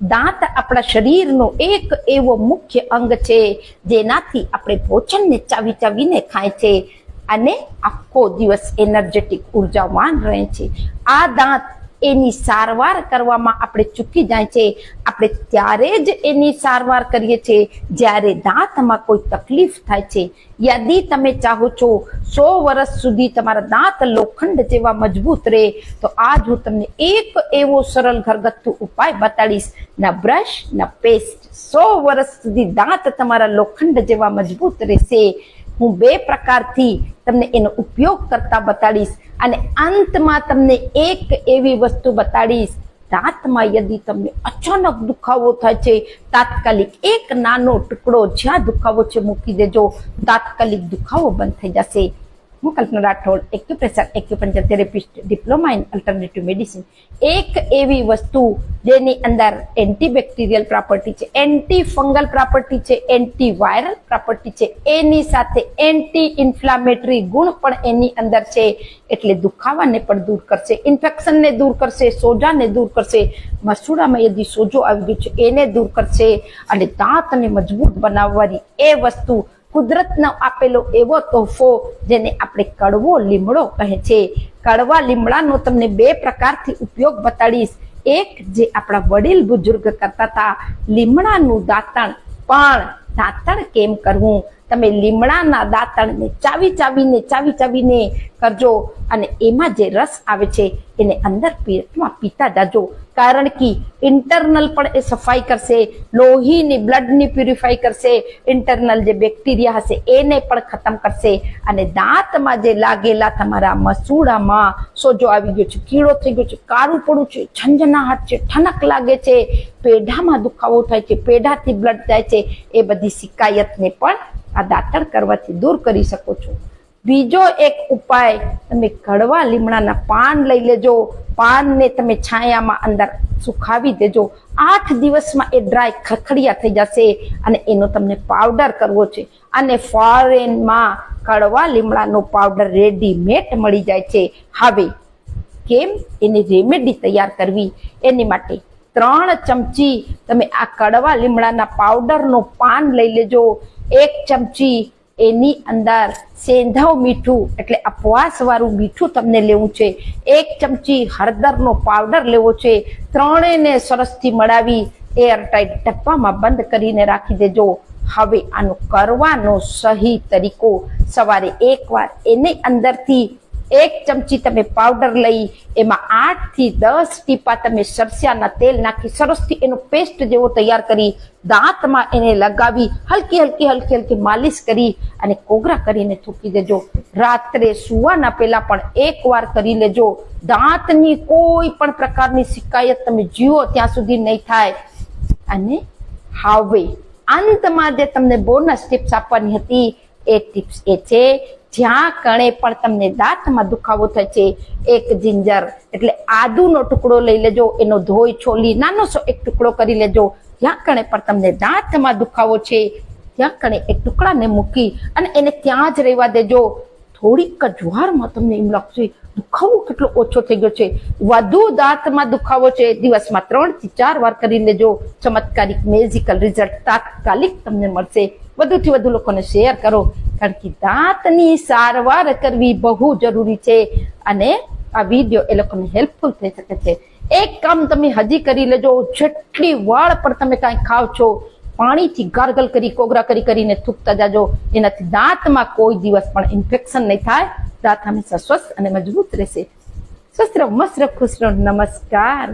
દાંત આપણા શરીરનો એક એવો મુખ્ય અંગ છે જેનાથી આપણે ભોજનને ચાવી ચાવીને ખાય છે અને આખો દિવસ એનર્જેટિક ઉર્જાવાન રહે છે. આ દાંત એની સારવાર કરવામાં આપણે ચૂકી જાય છે. આપણે ત્યારે જ એની સારવાર કરીએ છીએ જ્યારે દાંતમાં કોઈ તકલીફ થાય છે. યદિ તમે ચાહો છો 100 વર્ષ સુધી તમારા દાંત લોખંડ જેવા મજબૂત રહે તો આજ હું તમને એક એવો સરળ ઘરગથ્થુ ઉપાય બતાડીશ. ના બ્રશ ના પેસ્ટ, 100 વર્ષ સુધી દાંત તમારા લોખંડ જેવા મજબૂત રહેશે. હું 2 પ્રકારથી તમને એનો ઉપયોગ કરતા બતાડીશ અને અંતમાં તમને એક એવી વસ્તુ બતાડીશ. દાંતમાં યદિ તમને અચાનક દુખાવો થાય છે, તાત્કાલિક એક નાનો ટુકડો જ્યાં દુખાવો છે મૂકી દેજો, તાત્કાલિક દુખાવો બંધ થઈ જશે. હું Kalpana Rathod, acupressure acupuncture therapist, diploma in alternative medicine. એક એવી વસ્તુ જેની અંદર એન્ટીબેક્ટેરિયલ પ્રોપર્ટી છે, એન્ટી ફંગલ પ્રોપર્ટી છે, એન્ટી વાયરલ પ્રોપર્ટી છે, એની સાથે એન્ટી ઇન્ફ્લામેટરી ગુણ પણ એની અંદર છે. એટલે દુખાવાને પણ દૂર કરશે, ઇન્ફેક્શનને દૂર કરશે, સોજાને દૂર કરશે, મસૂડામાં યદિ સોજો આવી ગયો છે એને દૂર કરશે અને દાંતને મજબૂત બનાવવાની એ વસ્તુ કુદરતનો આપેલો એવો તોહફો જેને આપણે કડવો લીમડો કહે છે. કડવા લીમડાનો તમને 2 પ્રકારથી ઉપયોગ બતાડીશ. એક જે આપણા વડીલ બુજુર્ગ કરતા હતા, લીમડાનું દાંતણ. પણ દાંતણ કેમ કરવું? તમે લીમડાના દાંતણને ચાવી ચાવીને કરજો અને એમાં જે રસ આવે છે એને અંદર પેટમાં પીતા જાજો. કારણ કે ઇન્ટરનલ પણ એ સફાઈ કરશે, લોહીની બ્લડની પ્યુરિફાઈ કરશે, ઇન્ટરનલ જે બેક્ટેરિયા હશે એને પણ ખતમ કરશે અને દાંતમાં જે લાગેલા તમારા મસૂડામાં સોજો આવી ગયો છે, કીડો થઈ ગયો છે, કાળું પડું છે, ઝંઝનાહટ છે, ઠનક લાગે છે, પેઢામાં દુખાવો થાય છે, પેઢાથી બ્લડ જાય છે, એ બધી શિકાયતને પણ આ દાંતણ કરવાથી દૂર કરી શકો છો. બીજો એક ઉપાય, તમે કડવા લીમડાના પાન લઈ લેજો, પાનને તમે છાયામાં અંદર સુખાવી દેજો. 8 દિવસમાં એ ડ્રાય ખખડિયા થઈ જશે અને એનો તમને પાવડર કરવો છે. અને ફોરેનમાં કડવા લીમડાનો પાવડર રેડીમેડ મળી જાય છે. હવે કેમ એની રેમેડી તૈયાર કરવી? એની માટે 3 ચમચી તમે આ કડવા લીમડાના પાવડરનો પાન લઈ લેજો. 1 ચમચી એની અંદર સેંધવ મીઠું એટલે અપવાસ વાળું મીઠું તમને લેવું છે. 1 ચમચી હળદરનો પાવડર લેવો છે. 3ને સરસથી મળાવી એરટાઈટ ડબ્બામાં બંધ કરીને રાખી દેજો. હવે આનો કરવાનો સહી તરીકો, સવારે એકવાર એની અંદરથી 1 ચમચી તમે પાવડર લઈ એમાં 8 થી 10 ટીપા તમે સરસિયાના તેલ નાખી સરસથી એનો પેસ્ટ જેવો તૈયાર કરી દાંતમાં એને લગાવી હલકી માલિશ કરી અને કોગરા કરીને થૂકી દેજો. રાત્રે સુવાના પહેલા પણ 1 વાર કરી લેજો. દાંતની કોઈ પણ પ્રકારની શિકાયત તમે જીવો ત્યાં સુધી નહીં થાય. અને હવે અંતમાં જે તમને બોનસ ટિપ્સ આપવાની હતી એ ટિપ્સ એ છે, જ્યાં કણે પણ તમને દાંતમાં દુખાવો થાય છે, 1 જિંજર એટલે આદુનો ટુકડો લઈ લેજો, એનો ધોઈ છોલી નાનો એક ટુકડો કરી લેજો. જ્યાં કણે પણ તમને દાંતમાં દુખાવો છે ત્યાં કણે એક ટુકડાને મૂકી અને એને ત્યાં જ રહેવા દેજો. થોડીક જ વારમાં તમને એમ લાગશે દુખાવો કેટલો ઓછો થઈ ગયો છે. વધુ દાંતમાં દુખાવો છે, દિવસમાં 3 થી 4 વાર કરી લેજો. ચમત્કારિક મેજિકલ રિઝલ્ટ તાત્કાલિક તમને મળશે. વધુથી વધુ લોકોને શેર કરો, કારણ કે દાંતની સારવાર કરવી બહુ જરૂરી છે અને આ વિડીયો એ લોકોને હેલ્પફુલ થઈ શકે છે. એક કામ તમે હજી કરી લેજો, જેટલી વાર પણ તમે કાંઈ ખાવ છો પાણીથી ગાર્ગલ કરી કોગરા કરીને થૂકતા જાજો. એનાથી દાંતમાં કોઈ દિવસ પણ ઇન્ફેક્શન નહીં થાય. દાંત હંમેશા સ્વસ્થ અને મજબૂત રહેશે. સ્વસ્થ રહો, મસ્ત રહો, ખુશ રહો. નમસ્કાર.